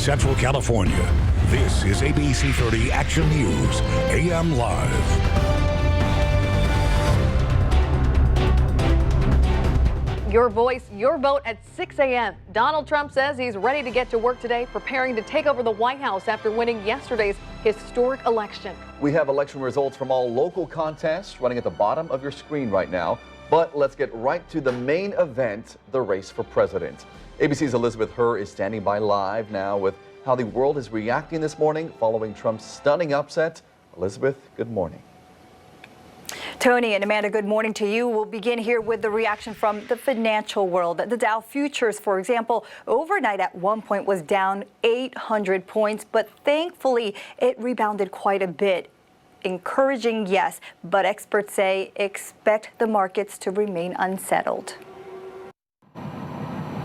Central California. This is ABC 30 Action News, AM Live. Your voice, your vote at 6 a.m. Donald Trump says he's ready to get to work today, preparing to take over the White House after winning yesterday's historic election. We have election results from all local contests running at the bottom of your screen right now. But let's get right to the main event, the race for president. ABC's Elizabeth Herr is standing by live now with how the world is reacting this morning following Trump's stunning upset. Elizabeth, good morning. Tony and Amanda, good morning to you. We'll begin here with the reaction from the financial world. The Dow futures, for example, overnight at one point was down 800 points, but thankfully it rebounded quite a bit. Encouraging, yes, but experts say expect the markets to remain unsettled.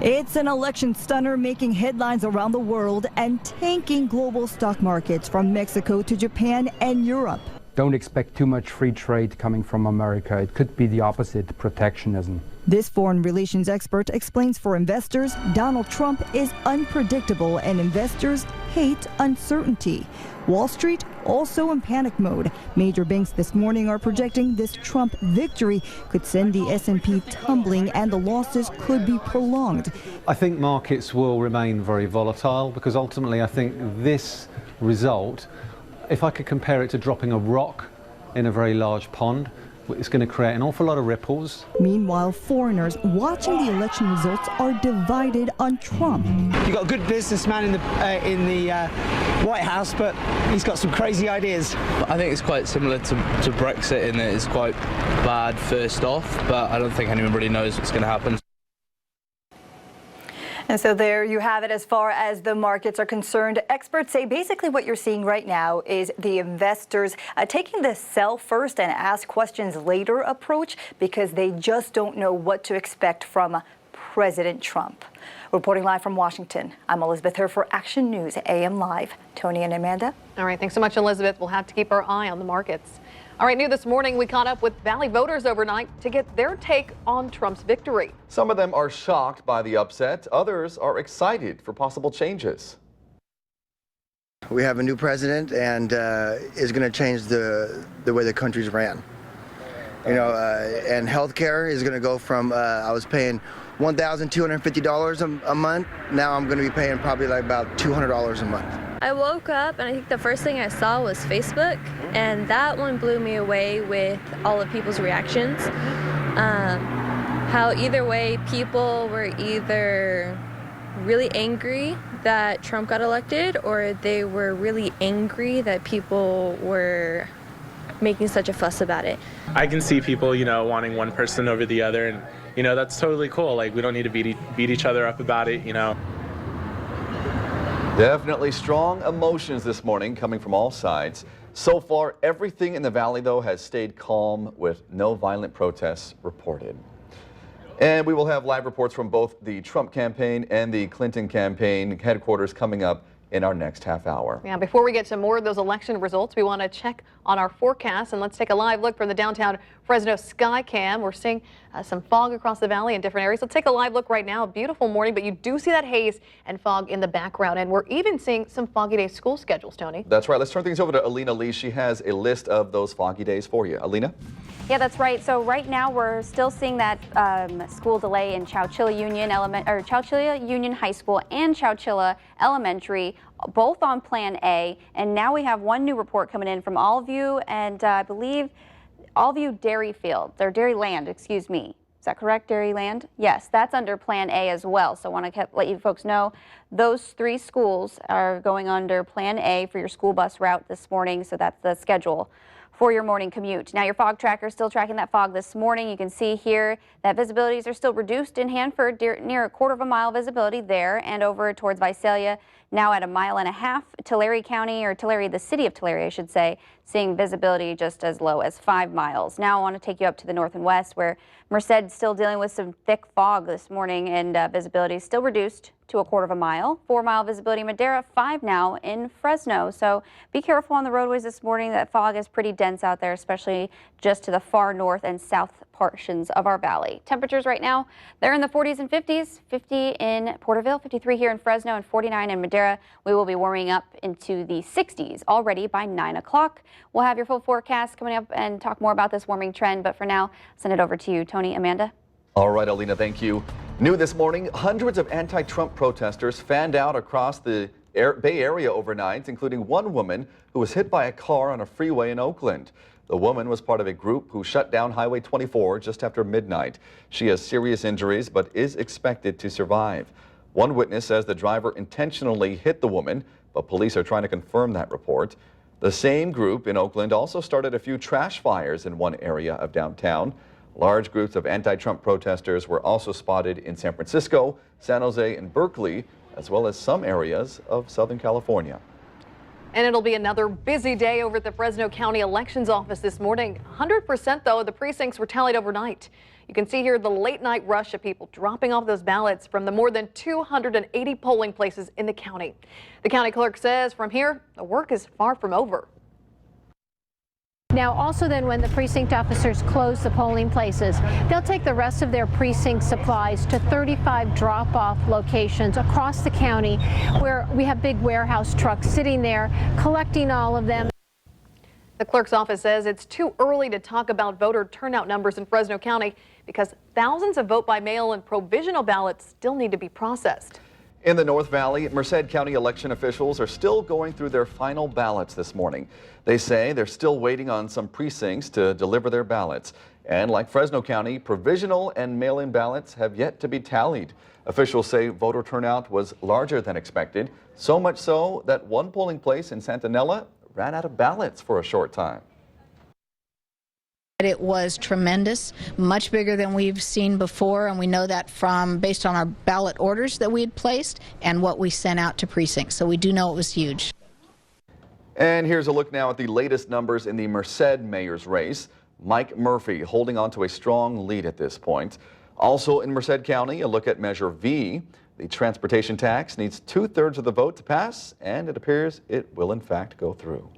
It's an election stunner making headlines around the world and tanking global stock markets from Mexico to Japan and Europe. Don't expect too much free trade coming from America. It could be the opposite, protectionism. This foreign relations expert explains for investors, Donald Trump is unpredictable and investors hate uncertainty. Wall Street also in panic mode. Major banks this morning are projecting this Trump victory could send the S&P tumbling and the losses could be prolonged. I think markets will remain very volatile because ultimately I think this result, if I could compare it to dropping a rock in a very large pond, it's going to create an awful lot of ripples. Meanwhile, foreigners watching the election results are divided on Trump. You've got a good businessman in the White House, but he's got some crazy ideas. I think it's quite similar to Brexit in that it's quite bad first off, but I don't think anyone really knows what's going to happen. And so there you have it as far as the markets are concerned. Experts say basically what you're seeing right now is the investors taking the sell first and ask questions later approach because they just don't know what to expect from President Trump. Reporting live from Washington, I'm Elizabeth Herr for Action News AM Live. Tony and Amanda. All right, thanks so much, Elizabeth. We'll have to keep our eye on the markets. All right, new this morning, we caught up with Valley voters overnight to get their take on Trump's victory. Some of them are shocked by the upset. Others are excited for possible changes. We have a new president and is going to change the way the country's ran. You know, and healthcare is going to go from, I was paying $1,250 a month. Now I'm going to be paying probably like about $200 a month. I woke up and I think the first thing I saw was Facebook, and that one blew me away with all of people's reactions. How either way people were either really angry that Trump got elected or they were really angry that people were making such a fuss about it. I can see people, wanting one person over the other, and that's totally cool. Like, we don't need to beat each other up about it, Definitely strong emotions this morning coming from all sides. So far, everything in the Valley, though, has stayed calm with no violent protests reported. And we will have live reports from both the Trump campaign and the Clinton campaign headquarters coming up in our next half hour. Yeah, before we get to more of those election results, we want to check on our forecast, and let's take a live look from the downtown Fresno sky cam. We're seeing some fog across the valley in different areas. Let's take a live look right now. A beautiful morning, but you do see that haze and fog in the background, and we're even seeing some foggy day school schedules, Tony. That's right. Let's turn things over to Alina Lee. She has a list of those foggy days for you. Alina? Yeah, that's right. So right now we're still seeing that school delay in Chowchilla Union High School and Chowchilla Elementary, both on Plan A. And now we have one new report coming in from Allview and I believe Allview Dairyland, excuse me. Is that correct, Dairyland? Yes, that's under Plan A as well. So I want to let you folks know those three schools are going under Plan A for your school bus route this morning. So that's the schedule for your morning commute. Now your fog tracker is still tracking that fog this morning. You can see here that visibilities are still reduced in Hanford, near a quarter of a mile visibility there, and over towards Visalia now at 1.5 miles. Tulare County, or Tulare, the city of Tulare, I should say, seeing visibility just as low as 5 miles. Now I want to take you up to the north and west where Merced still dealing with some thick fog this morning, and visibility is still reduced to a quarter of a mile. 4 mile visibility Madera, 5 now in Fresno. So be careful on the roadways this morning. That fog is pretty dense out there, especially just to the far north and south portions of our valley. Temperatures right now, they're in the 40s and 50s, 50 in Porterville, 53 here in Fresno, and 49 in Madera. We will be warming up into the 60s already by 9 o'clock. We'll have your full forecast coming up and talk more about this warming trend. But for now, send it over to you, Tony, Amanda. All right, Alina, thank you. New this morning, hundreds of anti-Trump protesters fanned out across the Bay Area overnight, including one woman who was hit by a car on a freeway in Oakland. The woman was part of a group who shut down Highway 24 just after midnight. She has serious injuries but is expected to survive. One witness says the driver intentionally hit the woman, but police are trying to confirm that report. The same group in Oakland also started a few trash fires in one area of downtown. Large groups of anti-Trump protesters were also spotted in San Francisco, San Jose, and Berkeley, as well as some areas of Southern California. And it'll be another busy day over at the Fresno County Elections Office this morning. 100% though of the precincts were tallied overnight. You can see here the late night rush of people dropping off those ballots from the more than 280 polling places in the county. The county clerk says from here, the work is far from over. Now, also then when the precinct officers close the polling places, they'll take the rest of their precinct supplies to 35 drop-off locations across the county where we have big warehouse trucks sitting there collecting all of them. The clerk's office says it's too early to talk about voter turnout numbers in Fresno County because thousands of vote-by-mail and provisional ballots still need to be processed. In the North Valley, Merced County election officials are still going through their final ballots this morning. They say they're still waiting on some precincts to deliver their ballots. And like Fresno County, provisional and mail-in ballots have yet to be tallied. Officials say voter turnout was larger than expected, so much so that one polling place in Santanella ran out of ballots for a short time. It was tremendous, much bigger than we've seen before, and we know that from based on our ballot orders that we had placed and what we sent out to precincts. So we do know it was huge. And here's a look now at the latest numbers in the Merced mayor's race. Mike Murphy holding on to a strong lead at this point. Also in Merced County, a look at Measure V. The transportation tax needs 2/3 of the vote to pass, and it appears it will in fact go through.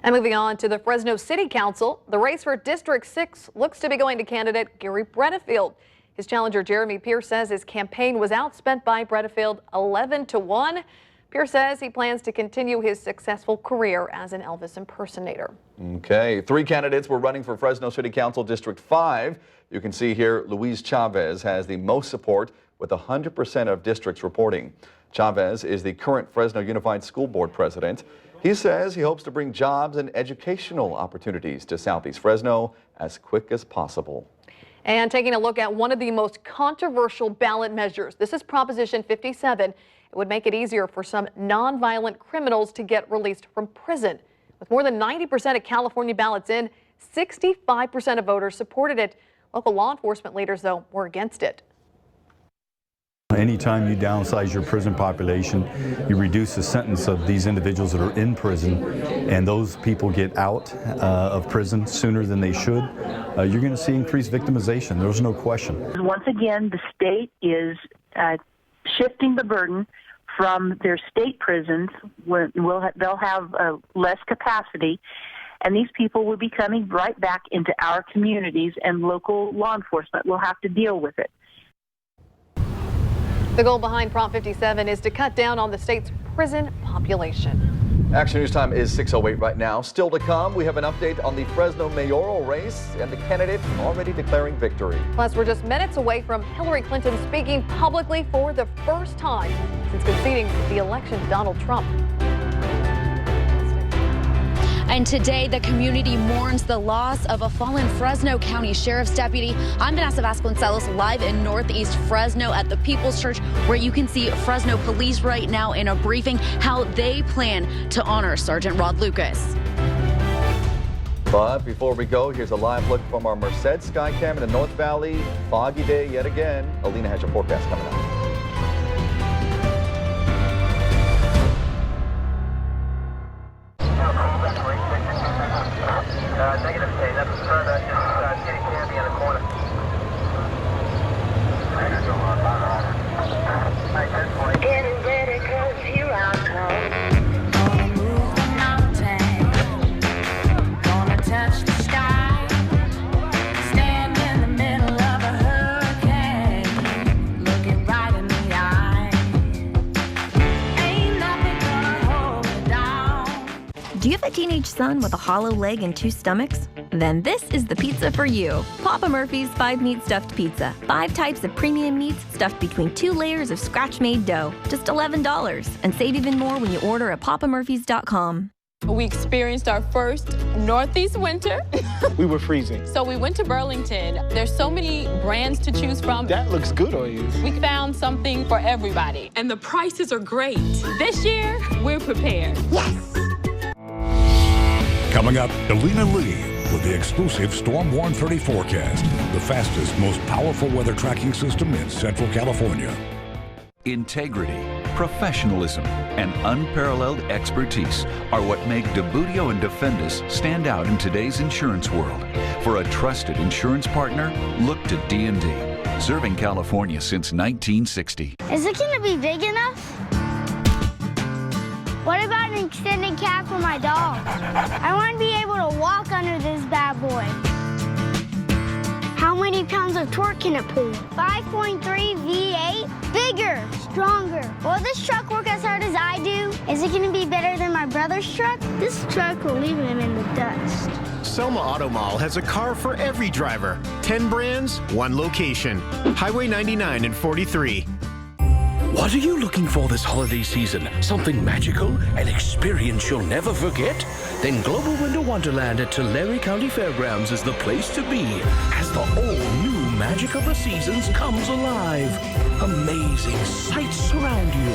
And moving on to the Fresno City Council, the race for District 6 looks to be going to candidate Gary Bredefield. His challenger Jeremy Pierce says his campaign was outspent by Bredefield 11-1. Pierce says he plans to continue his successful career as an Elvis impersonator. Okay, 3 candidates were running for Fresno City Council District 5. You can see here Luis Chavez has the most support with 100% of districts reporting. Chavez is the current Fresno Unified School Board president. He says he hopes to bring jobs and educational opportunities to Southeast Fresno as quick as possible. And taking a look at one of the most controversial ballot measures, this is Proposition 57. It would make it easier for some nonviolent criminals to get released from prison. With more than 90% of California ballots in, 65% of voters supported it. Local law enforcement leaders, though, were against it. Anytime you downsize your prison population, you reduce the sentence of these individuals that are in prison, and those people get out of prison sooner than they should. You're going to see increased victimization. There's no question. Once again, the state is shifting the burden from their state prisons, where they'll have less capacity, and these people will be coming right back into our communities, and local law enforcement will have to deal with it. The goal behind Prop 57 is to cut down on the state's prison population. Action News time is 6:08 right now. Still to come, we have an update on the Fresno mayoral race and the candidate already declaring victory. Plus, we're just minutes away from Hillary Clinton speaking publicly for the first time since conceding the election to Donald Trump. And today, the community mourns the loss of a fallen Fresno County Sheriff's deputy. I'm Vanessa Vasconcelos, live in Northeast Fresno at the People's Church, where you can see Fresno police right now in a briefing how they plan to honor Sergeant Rod Lucas. But before we go, here's a live look from our Merced Skycam in the North Valley. Foggy day yet again. Alina has your forecast coming up. Negative K, that's just getting candy in the corner. Getting ready, 'cause here I come. Gonna move the mountain. Gonna touch the sky. Stand in the middle. Do you have a teenage son with a hollow leg and 2 stomachs? Then this is the pizza for you. Papa Murphy's 5-meat stuffed pizza. 5 types of premium meats stuffed between 2 layers of scratch-made dough. Just $11. And save even more when you order at papamurphys.com. We experienced our first Northeast winter. We were freezing. So we went to Burlington. There's so many brands to choose from. That looks good on you. We found something for everybody. And the prices are great. This year, we're prepared. Yes! Coming up, Alina Lee with the exclusive Storm Warn 30 forecast, the fastest, most powerful weather tracking system in Central California. Integrity, professionalism, and unparalleled expertise are what make DeBudio and Defendus stand out in today's insurance world. For a trusted insurance partner, look to D&D, serving California since 1960. Is it going to be big enough? What about an extended cab for my dog? I want to be able to walk under this bad boy. How many pounds of torque can it pull? 5.3 V8? Bigger, stronger. Will this truck work as hard as I do? Is it going to be better than my brother's truck? This truck will leave him in the dust. Selma Auto Mall has a car for every driver. 10 brands, 1 location. Highway 99 and 43. What are you looking for this holiday season? Something magical? An experience you'll never forget? Then Global Winter Wonderland at Tulare County Fairgrounds is the place to be as the all-new magic of the seasons comes alive. Amazing sights surround you.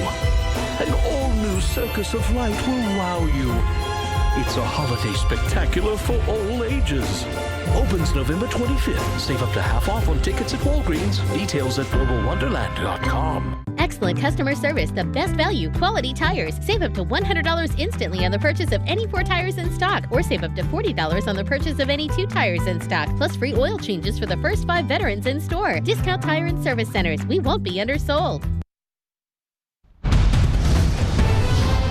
An all-new circus of light will wow you. It's a holiday spectacular for all ages. Opens November 25th. Save up to half off on tickets at Walgreens. Details at globalwonderland.com. Excellent customer service, the best value, quality tires. Save up to $100 instantly on the purchase of any 4 tires in stock, or save up to $40 on the purchase of any 2 tires in stock, plus free oil changes for the first 5 veterans in store. Discount Tire and Service Centers. We won't be undersold.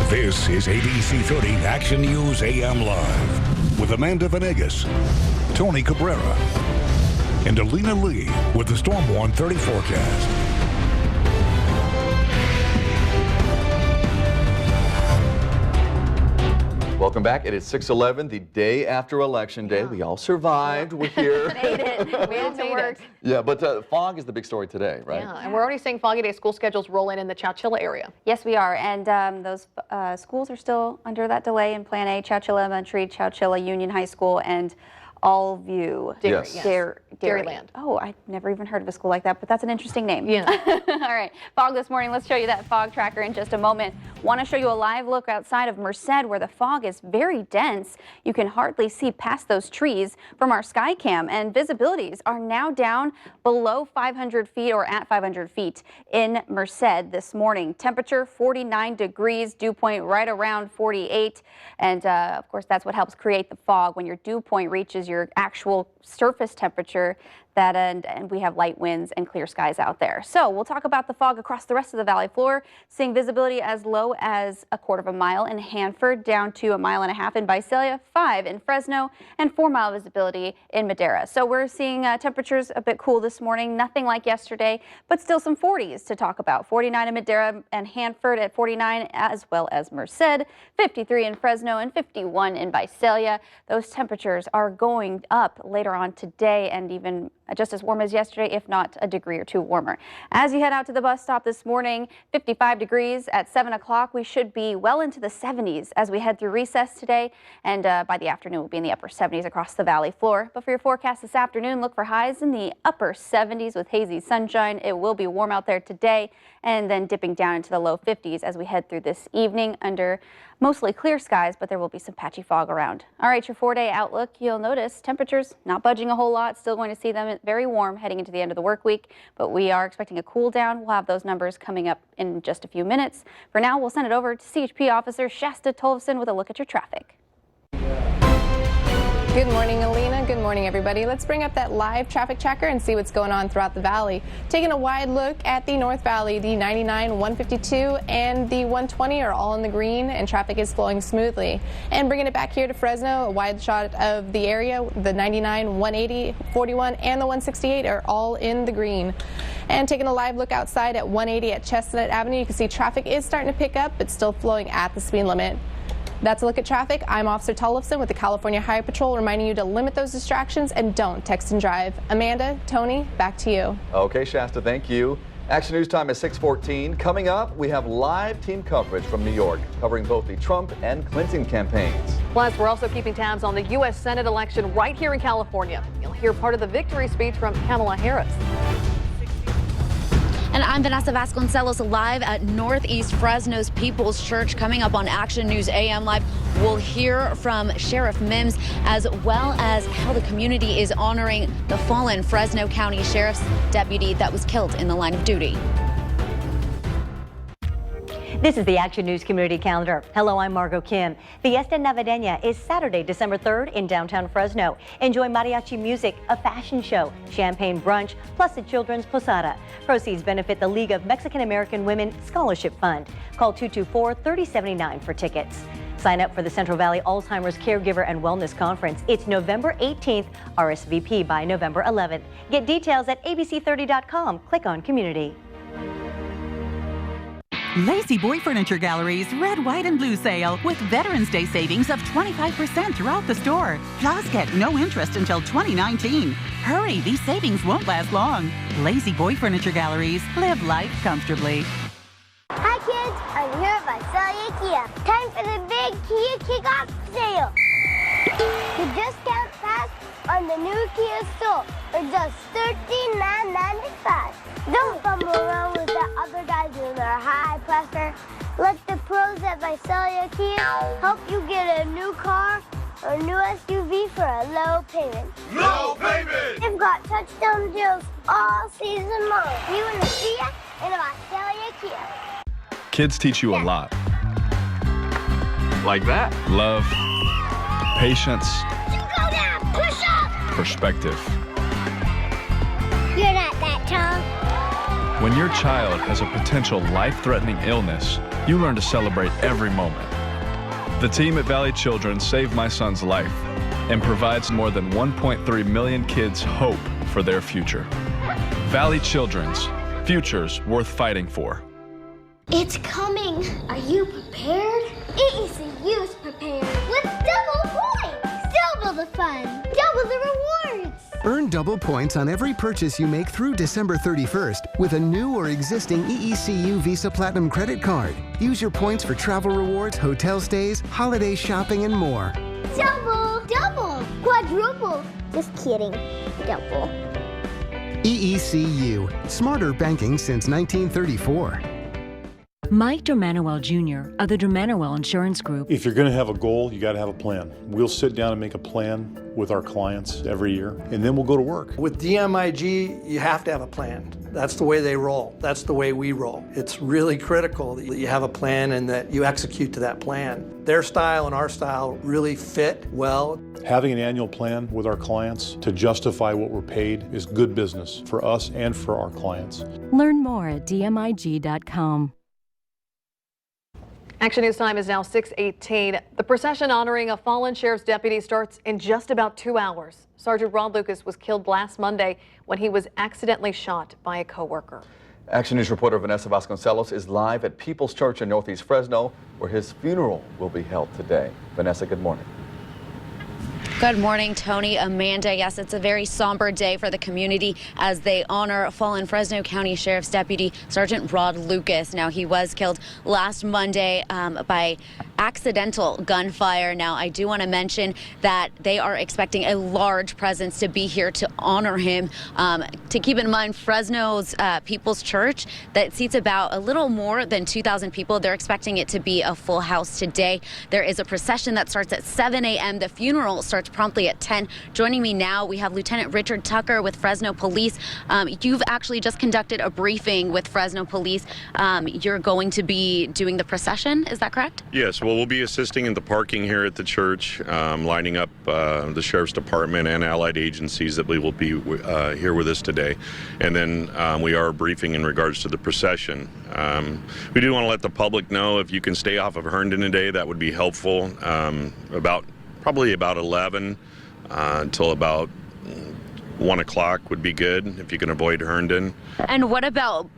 This is ABC 30 Action News AM Live with Amanda Venegas, Tony Cabrera, and Alina Lee with the Storm Warn 30 forecast. Welcome back. It is 6/11, the day after Election Day. We all survived. We're here. Made it. We all made it. Yeah, but fog is the big story today, right? Yeah, and we're already seeing foggy day school schedules roll in the Chowchilla area. Yes, we are, and those schools are still under that delay in Plan A, Chowchilla Elementary, Chowchilla Union High School, and Allview. Dairyland. Oh, I've never even heard of a school like that, but that's an interesting name. Yeah. All right, fog this morning. Let's show you that fog tracker in just a moment. Want to show you a live look outside of Merced where the fog is very dense. You can hardly see past those trees from our sky cam, and visibilities are now down below 500 feet or at 500 feet in Merced this morning. Temperature 49 degrees, dew point right around 48, and of course that's what helps create the fog when your dew point reaches your actual surface temperature. That and we have light winds and clear skies out there. So we'll talk about the fog across the rest of the valley floor, seeing visibility as low as 1/4 mile in Hanford, down to 1.5 miles in Visalia, 5 in Fresno, and 4-mile visibility in Madera. So we're seeing temperatures a bit cool this morning, nothing like yesterday, but still some 40s to talk about. 49 in Madera and Hanford at 49, as well as Merced, 53 in Fresno, and 51 in Visalia. Those temperatures are going up later on today and even just as warm as yesterday, if not a degree or 2 warmer. As you head out to the bus stop this morning, 55 degrees at 7 o'clock. We should be well into the 70s as we head through recess today, and by the afternoon we'll be in the upper 70s across the valley floor. But for your forecast this afternoon, look for highs in the upper 70s with hazy sunshine. It will be warm out there today, and then dipping down into the low 50s as we head through this evening under mostly clear skies, but there will be some patchy fog around. All right, your 4-day outlook, you'll notice temperatures not budging a whole lot. Still going to see them very warm heading into the end of the work week, but we are expecting a cool down. We'll have those numbers coming up in just a few minutes. For now, we'll send it over to CHP Officer Shasta Tolvson with a look at your traffic. Good morning, Alina. Good morning, everybody. Let's bring up that live traffic tracker and see what's going on throughout the valley. Taking a wide look at the North Valley, the 99, 152, and the 120 are all in the green, and traffic is flowing smoothly. And bringing it back here to Fresno, a wide shot of the area, the 99, 180, 41, and the 168 are all in the green. And taking a live look outside at 180 at Chestnut Avenue, you can see traffic is starting to pick up, but still flowing at the speed limit. That's a look at traffic. I'm Officer Tollefson with the California Highway Patrol, reminding you to limit those distractions and don't text and drive. Amanda, Tony, back to you. Okay, Shasta, thank you. Action News time is 6:14. Coming up, we have live team coverage from New York, covering both the Trump and Clinton campaigns. Plus, we're also keeping tabs on the U.S. Senate election right here in California. You'll hear part of the victory speech from Kamala Harris. And I'm Vanessa Vasconcelos, live at Northeast Fresno's People's Church. Coming up on Action News AM Live, we'll hear from Sheriff Mims, as well as how the community is honoring the fallen Fresno County Sheriff's deputy that was killed in the line of duty. This is the Action News Community Calendar. Hello, I'm Margot Kim. Fiesta Navideña is Saturday, December 3rd in downtown Fresno. Enjoy mariachi music, a fashion show, champagne brunch, plus a children's posada. Proceeds benefit the League of Mexican American Women Scholarship Fund. Call 224-3079 for tickets. Sign up for the Central Valley Alzheimer's Caregiver and Wellness Conference. It's November 18th, RSVP by November 11th. Get details at abc30.com. Click on Community. Lazy Boy Furniture Gallery's Red, White, and Blue sale with Veterans Day savings of 25% throughout the store. Plus, get no interest until 2019. Hurry, these savings won't last long. Lazy Boy Furniture Galleries. Live life comfortably. Hi kids, I'm here at Visalia Kia. Time for the big Kia kickoff sale. The discount pass on the new Kia Soul for just $13,995. Don't bumble around with the other guys in their high pressure. Let the pros at Visalia Kia help you get a new car or new SUV for a low payment. Low payment! They've got touchdown deals all season long. You want to see it in a Visalia Kia. Kids teach you a lot. Like that. Love, patience, Go down, push up. perspective. You're not that tall. When your child has a potential life-threatening illness, you learn to celebrate every moment. The team at Valley Children saved my son's life and provides more than 1.3 million kids hope for their future. Valley Children's, futures worth fighting for. It's coming. Are you prepared? EECU is prepared with double points. Double the fun. Double the rewards. Earn double points on every purchase you make through December 31st with a new or existing EECU Visa Platinum credit card. Use your points for travel rewards, hotel stays, holiday shopping, and more. Double. Double. Quadruple. Just kidding. Double. EECU. Smarter banking since 1934. Mike Dermanuel Jr. of the Dermanuel Insurance Group. If you're going to have a goal, you got to have a plan. We'll sit down and make a plan with our clients every year, and then we'll go to work. With DMIG, you have to have a plan. That's the way they roll. That's the way we roll. It's really critical that you have a plan and that you execute to that plan. Their style and our style really fit well. Having an annual plan with our clients to justify what we're paid is good business for us and for our clients. Learn more at dmig.com. Action News time is now 6:18. The procession honoring a fallen sheriff's deputy starts in just about 2 hours. Sergeant Rod Lucas was killed last Monday when he was accidentally shot by a coworker. Action News reporter Vanessa Vasconcelos is live at People's Church in Northeast Fresno, where his funeral will be held today. Vanessa, good morning. Good morning, Tony, Amanda. Yes, it's a very somber day for the community as they honor fallen Fresno County Sheriff's Deputy Sergeant Rod Lucas. Now, he was killed last Monday by accidental gunfire. Now, I do want to mention that they are expecting a large presence to be here to honor him. To keep in mind, Fresno's People's Church, that seats about a little more than 2,000 people. They're expecting it to be a full house today. There is a procession that starts at 7 a.m. The funeral starts promptly at 10. Joining me now, we have Lieutenant Richard Tucker with Fresno Police. You've actually just conducted a briefing with Fresno Police. You're going to be doing the procession, is that correct? Yes, well, we'll be assisting in the parking here at the church, lining up the Sheriff's Department and allied agencies that we will be here with us today. And then we are briefing in regards to the procession. We do want to let the public know if you can stay off of Herndon today, that would be helpful. Probably about 11 until about 1 o'clock would be good if you can avoid Herndon. And what about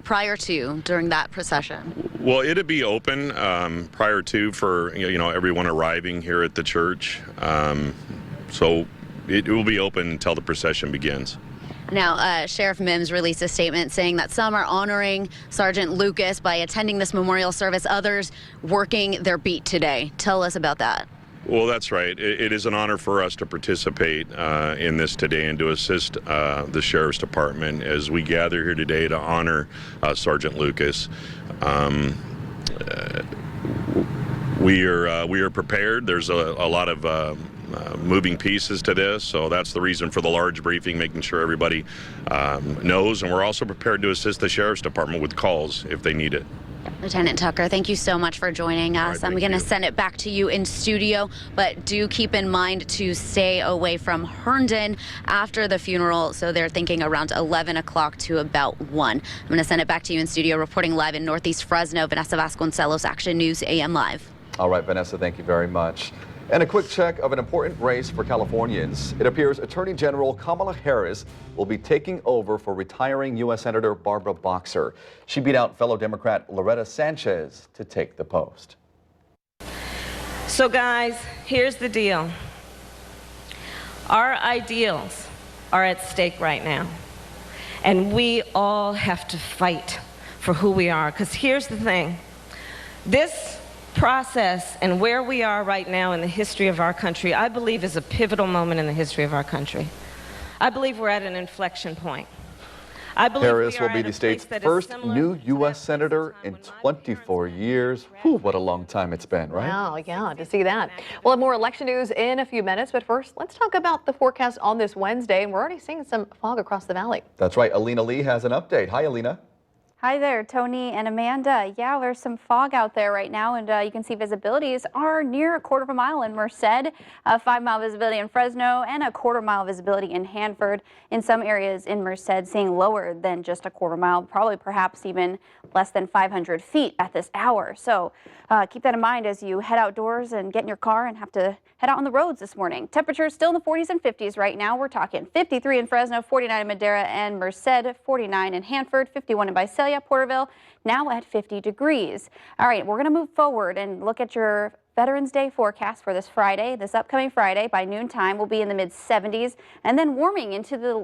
prior to, during that procession? Well, it'd be open prior to for everyone arriving here at the church. So it will be open until the procession begins. Now, Sheriff Mims released a statement saying that some are honoring Sergeant Lucas by attending this memorial service, others working their beat today. Tell us about that. Well, that's right. It is an honor for us to participate in this today and to assist the Sheriff's Department as we gather here today to honor Sergeant Lucas. We are prepared. There's a lot of moving pieces to this, so that's the reason for the large briefing, making sure everybody knows, and we're also prepared to assist the Sheriff's Department with calls if they need it. Lieutenant Tucker, thank you so much for joining us. Right, I'm going to send it back to you in studio, but do keep in mind to stay away from Herndon after the funeral. So they're thinking around 11 o'clock to about 1. I'm going to send it back to you in studio. Reporting live in Northeast Fresno, Vanessa Vasconcelos, Action News AM Live. All right, Vanessa, thank you very much. And a quick check of an important race for Californians. It appears Attorney General Kamala Harris will be taking over for retiring U.S. Senator Barbara Boxer. She beat out fellow Democrat Loretta Sanchez to take the post. So guys, here's the deal. Our ideals are at stake right now. And we all have to fight for who we are. Because here's the thing. This process and where we are right now in the history of our country, I believe is a pivotal moment in the history of our country. I believe we're at an inflection point. I believe Harris will be the state's first new U.S. Senator in 24 years. Whew, what a long time it's been, right? Wow, yeah, to see that. We'll have more election news in a few minutes, but first, let's talk about the forecast on this Wednesday, and we're already seeing some fog across the valley. That's right. Alina Lee has an update. Hi, Alina. Hi there, Tony and Amanda. Yeah, there's some fog out there right now, and you can see visibilities are near 1/4 mile in Merced, 5-mile visibility in Fresno, and 1/4 mile visibility in Hanford. In some areas in Merced, seeing lower than just 1/4 mile, probably perhaps even less than 500 feet at this hour. So keep that in mind as you head outdoors and get in your car and have to head out on the roads this morning. Temperatures still in the 40s and 50s right now. We're talking 53 in Fresno, 49 in Madera and Merced, 49 in Hanford, 51 in Visalia, Porterville, now at 50 degrees. All right, we're going to move forward and look at your Veterans Day forecast for this Friday. This upcoming Friday by noontime will be in the mid-70s and then warming into the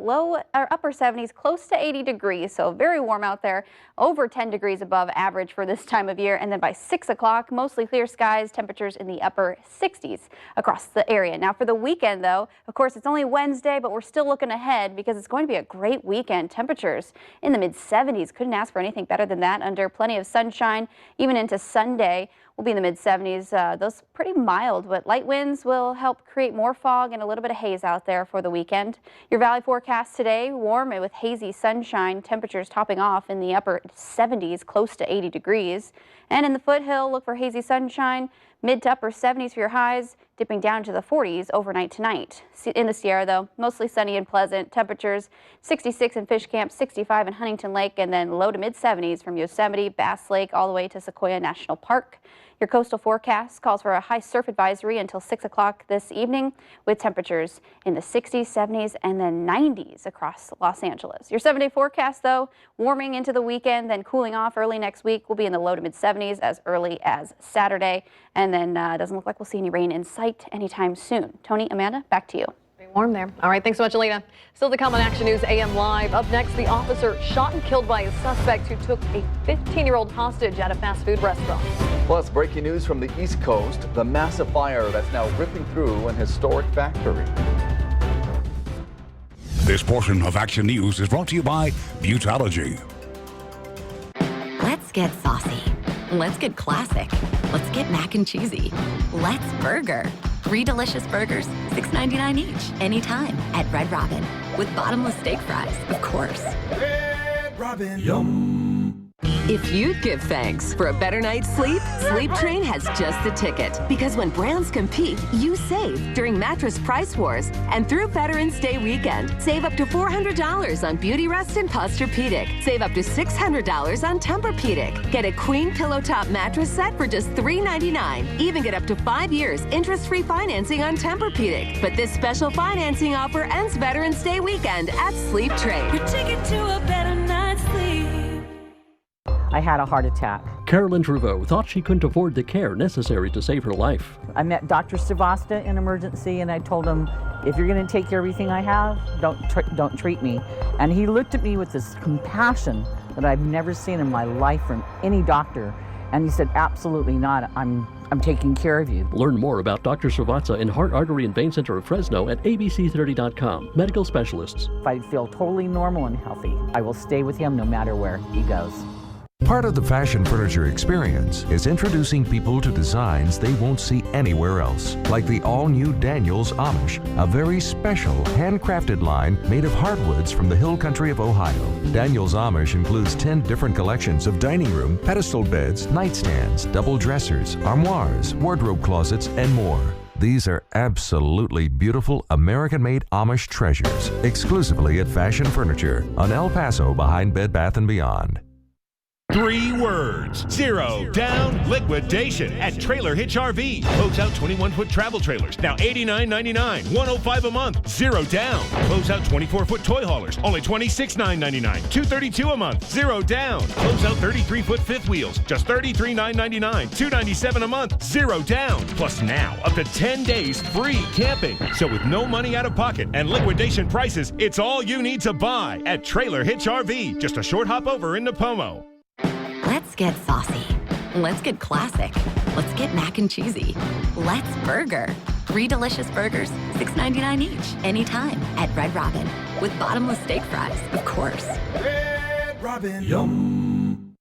upper 70s, close to 80 degrees. So very warm out there, over 10 degrees above average for this time of year. And then by 6 o'clock, mostly clear skies, temperatures in the upper 60s across the area. Now for the weekend, though, of course, it's only Wednesday, but we're still looking ahead because it's going to be a great weekend. Temperatures in the mid-70s. Couldn't ask for anything better than that under plenty of sunshine, even into Sunday. We'll be in the mid-70s. Those pretty mild, but light winds will help create more fog and a little bit of haze out there for the weekend. Your valley forecast today, warm with hazy sunshine, temperatures topping off in the upper 70s, close to 80 degrees. And in the foothill, look for hazy sunshine, mid to upper 70s for your highs, dipping down to the 40s overnight tonight. In the Sierra, though, mostly sunny and pleasant. Temperatures 66 in Fish Camp, 65 in Huntington Lake, and then low to mid-70s from Yosemite, Bass Lake, all the way to Sequoia National Park. Your coastal forecast calls for a high surf advisory until 6 o'clock this evening, with temperatures in the 60s, 70s, and then 90s across Los Angeles. Your 7-day forecast, though, warming into the weekend, then cooling off early next week. We'll be in the low to mid-70s as early as Saturday, and then doesn't look like we'll see any rain in sight anytime soon. Tony, Amanda, back to you. Warm there. All right, thanks so much, Alina. Still to come on Action News AM Live. Up next, the officer shot and killed by a suspect who took a 15-year-old hostage at a fast food restaurant. Plus, breaking news from the East Coast, the massive fire that's now ripping through an historic factory. This portion of Action News is brought to you by Butology. Let's get saucy. Let's get classic. Let's get mac and cheesy. Let's burger. 3 delicious burgers, $6.99 each, anytime at Red Robin. With bottomless steak fries, of course. Red Robin. Yum. If you'd give thanks for a better night's sleep, Sleep Train has just the ticket. Because when brands compete, you save during Mattress Price Wars and through Veterans Day weekend. Save up to $400 on Beautyrest and Posturepedic. Save up to $600 on Tempur-Pedic. Get a queen pillow top mattress set for just $399. Even get up to 5 years interest-free financing on Tempur-Pedic. But this special financing offer ends Veterans Day weekend at Sleep Train. Your ticket to a better night's sleep. I had a heart attack. Carolyn Truveau thought she couldn't afford the care necessary to save her life. I met Dr. Savasta in emergency, and I told him, if you're going to take care of everything I have, don't treat me. And he looked at me with this compassion that I've never seen in my life from any doctor. And he said, absolutely not. I'm taking care of you. Learn more about Dr. Srivatsa in Heart, Artery, and Vein Center of Fresno at abc30.com. Medical specialists. If I feel totally normal and healthy, I will stay with him no matter where he goes. Part of the fashion furniture experience is introducing people to designs they won't see anywhere else, like the all-new Daniels Amish, a very special handcrafted line made of hardwoods from the hill country of Ohio. Daniels Amish includes 10 different collections of dining room, pedestal beds, nightstands, double dressers, armoires, wardrobe closets, and more. These are absolutely beautiful American-made Amish treasures, exclusively at Fashion Furniture on El Paso behind Bed Bath & Beyond. 3 words. 0 down liquidation at Trailer Hitch RV. Close out 21-foot travel trailers. Now $89.99. $105 a month. 0 down. Close out 24-foot toy haulers. Only $26.999. $232 a month. 0 down. Close out 33-foot fifth wheels. Just $33,999. $297 a month. 0 down. Plus now up to 10 days free camping. So with no money out of pocket and liquidation prices, it's all you need to buy at Trailer Hitch RV. Just a short hop over into Pomo. Let's get saucy. Let's get classic. Let's get mac and cheesy. Let's burger. 3 delicious burgers, $6.99 each, anytime at Red Robin. With bottomless steak fries, of course. Red Robin. Yum.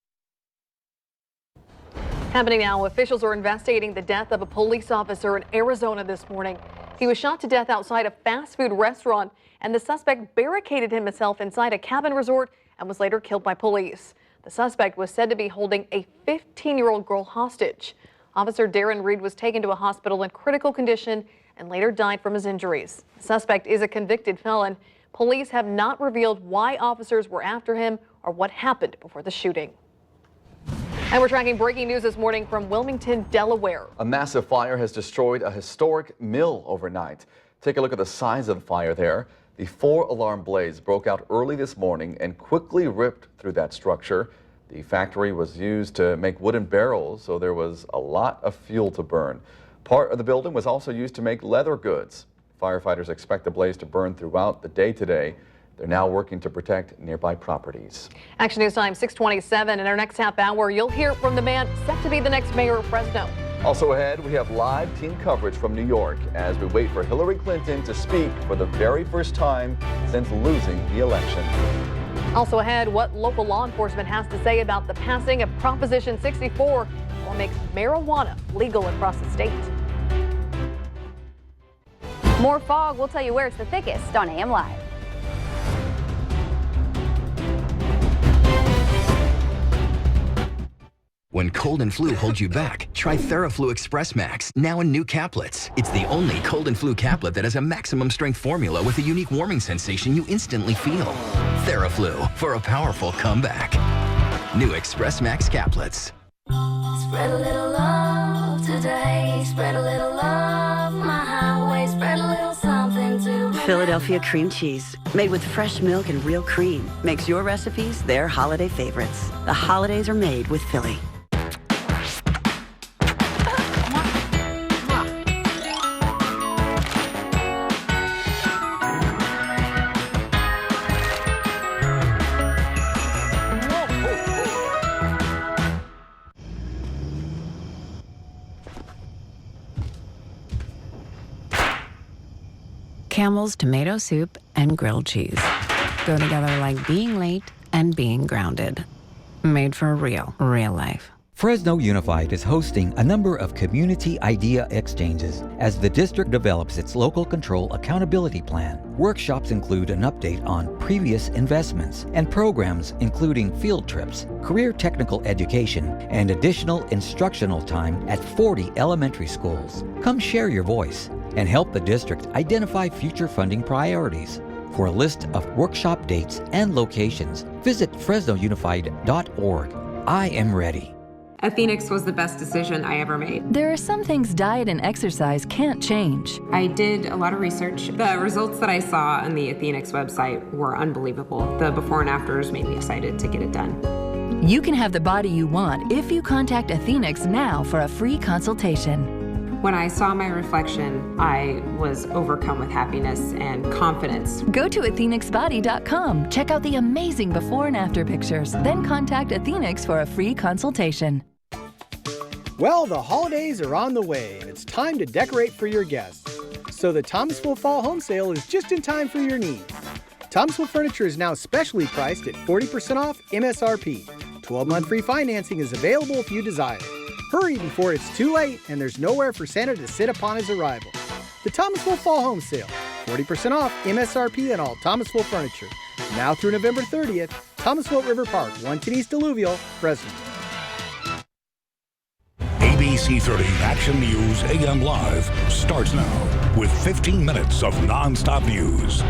Happening now, officials are investigating the death of a police officer in Arizona this morning. He was shot to death outside a fast food restaurant, and the suspect barricaded himself inside a cabin resort and was later killed by police. The suspect was said to be holding a 15-year-old girl hostage. Officer Darren Reed was taken to a hospital in critical condition and later died from his injuries. The suspect is a convicted felon. Police have not revealed why officers were after him or what happened before the shooting. And we're tracking breaking news this morning from Wilmington, Delaware. A massive fire has destroyed a historic mill overnight. Take a look at the size of the fire there. The 4-alarm blaze broke out early this morning and quickly ripped through that structure. The factory was used to make wooden barrels, so there was a lot of fuel to burn. Part of the building was also used to make leather goods. Firefighters expect the blaze to burn throughout the day today. They're now working to protect nearby properties. Action News Time 6:27. In our next half hour, you'll hear from the man set to be the next mayor of Fresno. Also ahead, we have live team coverage from New York as we wait for Hillary Clinton to speak for the very first time since losing the election. Also ahead, what local law enforcement has to say about the passing of Proposition 64, what makes marijuana legal across the state. More fog. We'll tell you where it's the thickest on AM Live. When cold and flu hold you back, try TheraFlu Express Max, now in new caplets. It's the only cold and flu caplet that has a maximum strength formula with a unique warming sensation you instantly feel. TheraFlu, for a powerful comeback. New Express Max caplets. Spread a little love today. Spread a little love my highway. Spread a little something to Philadelphia cream cheese, made with fresh milk and real cream, makes your recipes their holiday favorites. The holidays are made with Philly. Campbell's tomato soup and grilled cheese go together like being late and being grounded. Made for real life. Fresno Unified is hosting a number of community idea exchanges as the district develops its local control accountability plan. Workshops include an update on previous investments and programs including field trips, career technical education, and additional instructional time at 40 elementary schools. Come share your voice and help the district identify future funding priorities. For a list of workshop dates and locations, visit FresnoUnified.org. I am ready. Athenix was the best decision I ever made. There are some things diet and exercise can't change. I did a lot of research. The results that I saw on the Athenix website were unbelievable. The before and afters made me excited to get it done. You can have the body you want if you contact Athenix now for a free consultation. When I saw my reflection, I was overcome with happiness and confidence. Go to AthenixBody.com. Check out the amazing before and after pictures. Then contact Athenix for a free consultation. Well, the holidays are on the way, and it's time to decorate for your guests. So the Thomasville Fall Home Sale is just in time for your needs. Thomasville Furniture is now specially priced at 40% off MSRP. 12-month free financing is available if you desire. Hurry before it's too late and there's nowhere for Santa to sit upon his arrival. The Thomasville Fall Home Sale, 40% off MSRP on all Thomasville furniture. Now through November 30th, Thomasville River Park, 110 East Alluvial, Fresno. ABC 30 Action News AM Live starts now with 15 minutes of non-stop news.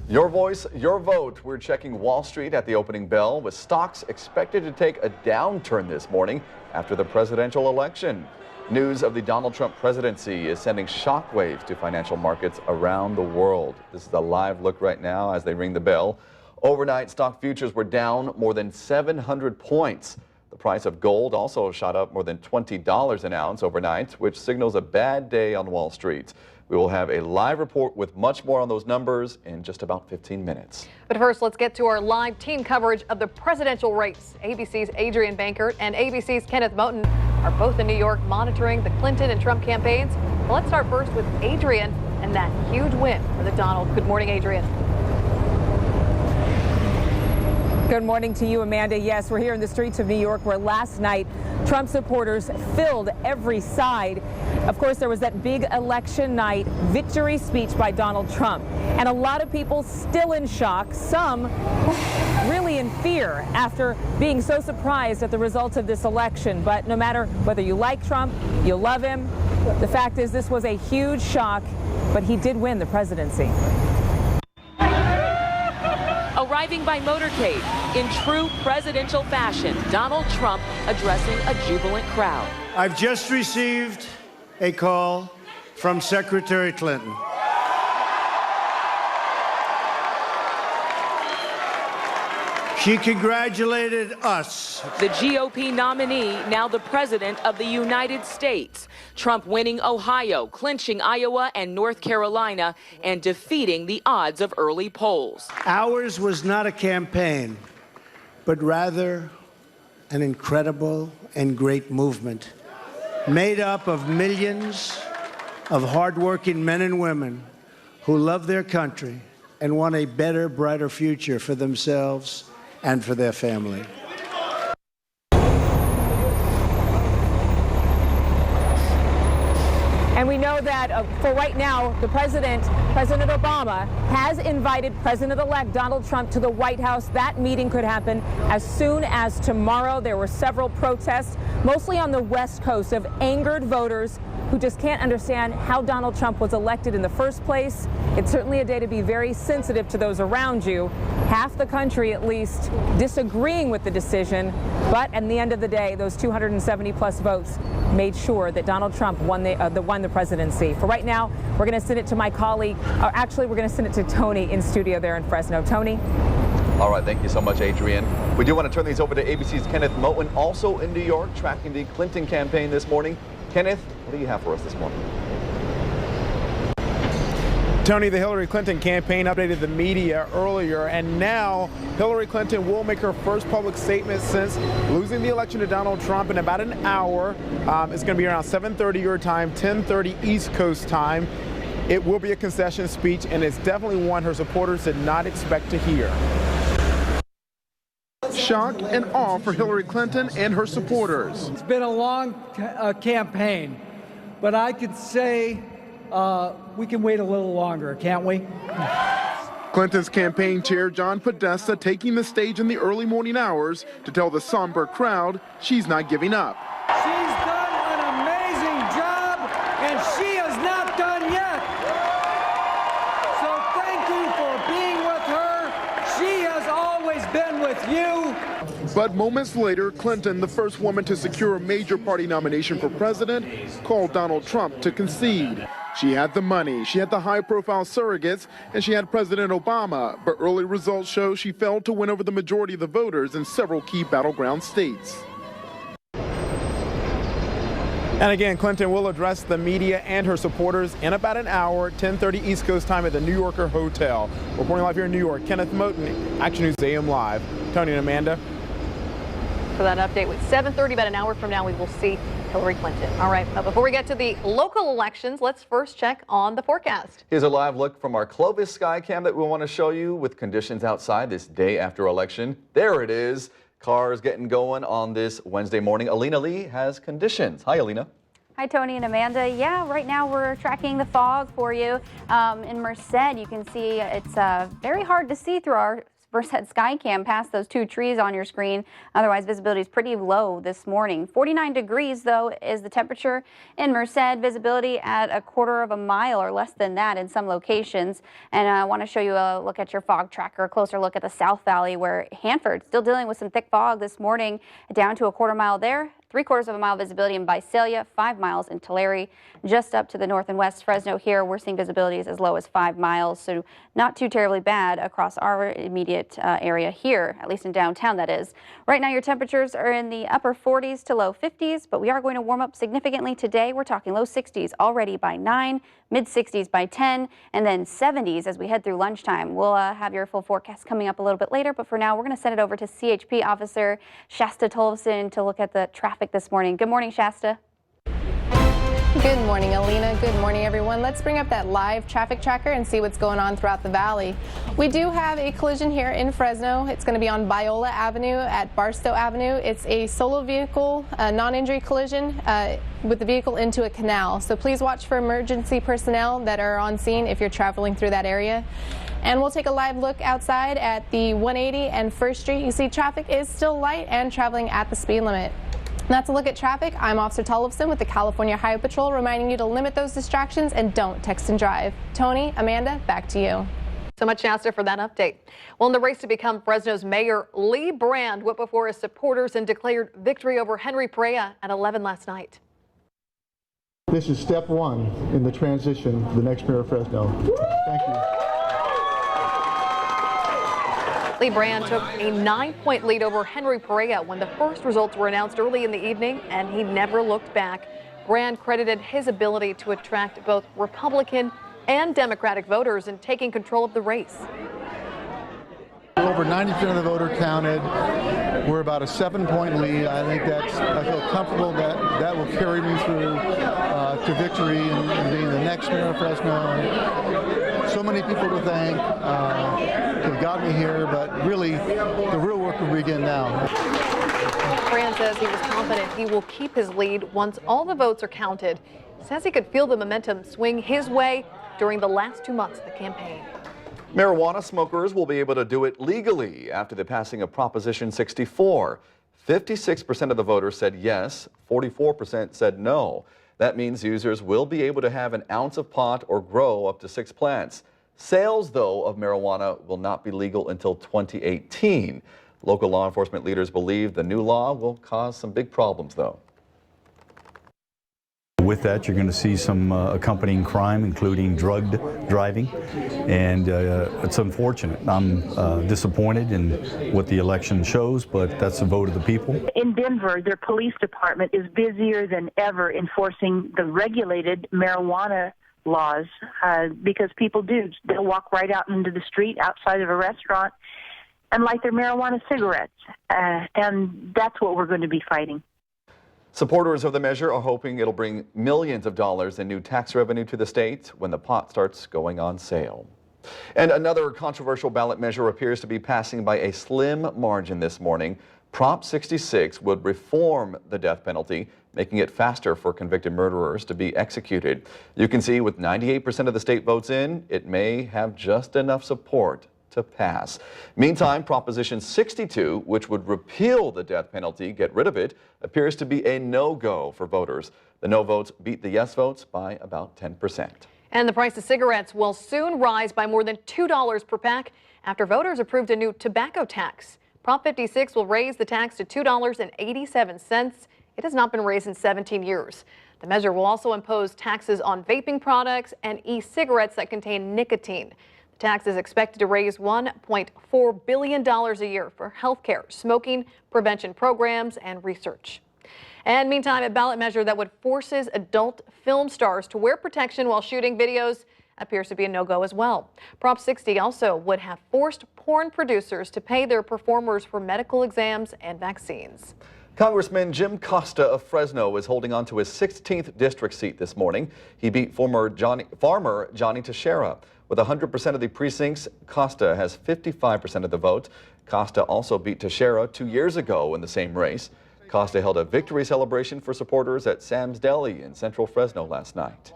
Your voice, your vote. We're checking Wall Street at the opening bell with stocks expected to take a downturn this morning after the presidential election. News of the Donald Trump presidency is sending shockwaves to financial markets around the world. This is a live look right now as they ring the bell. Overnight, stock futures were down more than 700 points. The price of gold also shot up more than $20 an ounce overnight, which signals a bad day on Wall Street. We will have a live report with much more on those numbers in just about 15 minutes. But first, let's get to our live team coverage of the presidential race. ABC's Adrian Bankert and ABC's Kenneth Moton are both in New York monitoring the Clinton and Trump campaigns. Well, let's start first with Adrian and that huge win for the Donald. Good morning, Adrian. Good morning to you, Amanda. Yes, we're here in the streets of New York where last night Trump supporters filled every side. Of course, there was that big election night victory speech by Donald Trump. And a lot of people still in shock, some really in fear after being so surprised at the results of this election. But no matter whether you like Trump, you love him, the fact is this was a huge shock, but he did win the presidency. Arriving by motorcade in true presidential fashion, Donald Trump addressing a jubilant crowd. I've just received a call from Secretary Clinton. She congratulated us. The GOP nominee, now the president of the United States. Trump winning Ohio, clinching Iowa and North Carolina, and defeating the odds of early polls. Ours was not a campaign, but rather an incredible and great movement made up of millions of hardworking men and women who love their country and want a better, brighter future for themselves and for their family. And we know that for right now, President Obama has invited President-elect Donald Trump to the White House. That meeting could happen as soon as tomorrow. There were several protests, mostly on the West Coast, of angered voters who just can't understand how Donald Trump was elected in the first place. It's certainly a day to be very sensitive to those around you. Half the country, at least, disagreeing with the decision. But at the end of the day, those 270 plus votes made sure that Donald Trump won the presidency. For right now, we're going to send it to my colleague, or actually we're going to send it to Tony in studio there in Fresno. Tony? All right, thank you so much, Adrian. We do want to turn these over to ABC's Kenneth Moton, also in New York, tracking the Clinton campaign this morning. Kenneth, what do you have for us this morning? Tony, the Hillary Clinton campaign updated the media earlier, and now Hillary Clinton will make her first public statement since losing the election to Donald Trump in about an hour. It's going to be around 7:30 your time, 10:30 East Coast time. It will be a concession speech, and it's definitely one her supporters did not expect to hear. shock and awe for Hillary Clinton and her supporters. It's been a long campaign, but I could say we can wait a little longer, can't we? Clinton's campaign chair, John Podesta, taking the stage in the early morning hours to tell the somber crowd she's not giving up. She's done an amazing job, and she is not done yet. So thank you for being with her. She has always been with you. But moments later, Clinton, the first woman to secure a major party nomination for president, called Donald Trump to concede. She had the money, she had the high-profile surrogates, and she had President Obama, but early results show she failed to win over the majority of the voters in several key battleground states. And again, Clinton will address the media and her supporters in about an hour, 10:30 East Coast time at the New Yorker Hotel. Reporting live here in New York, Kenneth Moten, Action News AM Live. Tony and Amanda. For that update, with 7:30, about an hour from now, we will see Hillary Clinton. All right, but before we get to the local elections, let's first check on the forecast. Here's a live look from our Clovis sky cam that we want to show you with conditions outside this day after election. There it is. Cars getting going on this Wednesday morning. Alina Lee has conditions. Hi, Alina. Hi, Tony and Amanda. Yeah, right now we're tracking the fog for you. In Merced, you can see it's very hard to see through our Merced sky cam past those two trees on your screen. Otherwise, visibility is pretty low this morning. 49 degrees, though, is the temperature in Merced. Visibility at a quarter of a mile or less than that in some locations. And I want to show you a look at your fog tracker, a closer look at the South Valley, where Hanford still dealing with some thick fog this morning, down to a quarter mile there. 3/4 of a mile visibility in Visalia, 5 miles in Tulare. Just up to the north and west Fresno here, we're seeing visibilities as low as 5 miles, so not too terribly bad across our immediate area here, at least in downtown, that is. Right now, your temperatures are in the upper 40s to low 50s, but we are going to warm up significantly today. We're talking low 60s already by 9, mid 60s by 10, and then 70s as we head through lunchtime. We'll have your full forecast coming up a little bit later, but for now, we're going to send it over to CHP Officer Shasta Tolleson to look at the traffic this morning. Good morning, Shasta. Good morning, Alina. Good morning, everyone. Let's bring up that live traffic tracker and see what's going on throughout the valley. We do have a collision here in Fresno. It's going to be on Biola Avenue at Barstow Avenue. It's a solo vehicle, non-injury collision with the vehicle into a canal. So please watch for emergency personnel that are on scene if you're traveling through that area. And we'll take a live look outside at the 180 and 1st Street. You see traffic is still light and traveling at the speed limit. That's a look at traffic. I'm Officer Tollefson with the California Highway Patrol, reminding you to limit those distractions and don't text and drive. Tony, Amanda, back to you. So much, Shasta, for that update. Well, in the race to become Fresno's mayor, Lee Brand went before his supporters and declared victory over Henry Perea at 11 last night. This is step one in the transition to the next mayor of Fresno. Thank you. Lee Brand took a 9-point lead over Henry Perea when the first results were announced early in the evening, and he never looked back. Brand credited his ability to attract both Republican and Democratic voters in taking control of the race. Over 90% of the voter counted. We're about a 7-point lead. I feel comfortable that will carry me through to victory and being the next mayor of Fresno. So many people to thank have got me here, but really the real work will begin now. Brand says he was confident he will keep his lead once all the votes are counted. He says he could feel the momentum swing his way during the last 2 months of the campaign. Marijuana smokers will be able to do it legally after the passing of Proposition 64. 56% of the voters said yes, 44% said no. That means users will be able to have an ounce of pot or grow up to 6 plants. Sales, though, of marijuana will not be legal until 2018. Local law enforcement leaders believe the new law will cause some big problems, though. With that, you're going to see some accompanying crime, including drugged driving, and it's unfortunate. I'm disappointed in what the election shows, but that's the vote of the people. In Denver, their police department is busier than ever enforcing the regulated marijuana laws because people they'll walk right out into the street outside of a restaurant and light their marijuana cigarettes, and that's what we're going to be fighting. Supporters of the measure are hoping it'll bring millions of dollars in new tax revenue to the state when the pot starts going on sale. And another controversial ballot measure appears to be passing by a slim margin this morning. Prop 66 would reform the death penalty, making it faster for convicted murderers to be executed. You can see with 98% of the state votes in, it may have just enough support to pass. Meantime, Proposition 62, which would repeal the death penalty, get rid of it, appears to be a no-go for voters. The no votes beat the yes votes by about 10%. And the price of cigarettes will soon rise by more than $2 per pack after voters approved a new tobacco tax. Prop 56 will raise the tax to $2.87. It has not been raised in 17 years. The measure will also impose taxes on vaping products and e-cigarettes that contain nicotine. The tax is expected to raise $1.4 billion a year for health care, smoking prevention programs, and research. And meantime, a ballot measure that would forces adult film stars to wear protection while shooting videos appears to be a no-go as well. Prop 60 also would have forced porn producers to pay their performers for medical exams and vaccines. Congressman Jim Costa of Fresno is holding on to his 16th district seat this morning. He beat farmer Johnny Teixeira. With 100% of the precincts, Costa has 55% of the vote. Costa also beat Teixeira 2 years ago in the same race. Costa held a victory celebration for supporters at Sam's Deli in central Fresno last night.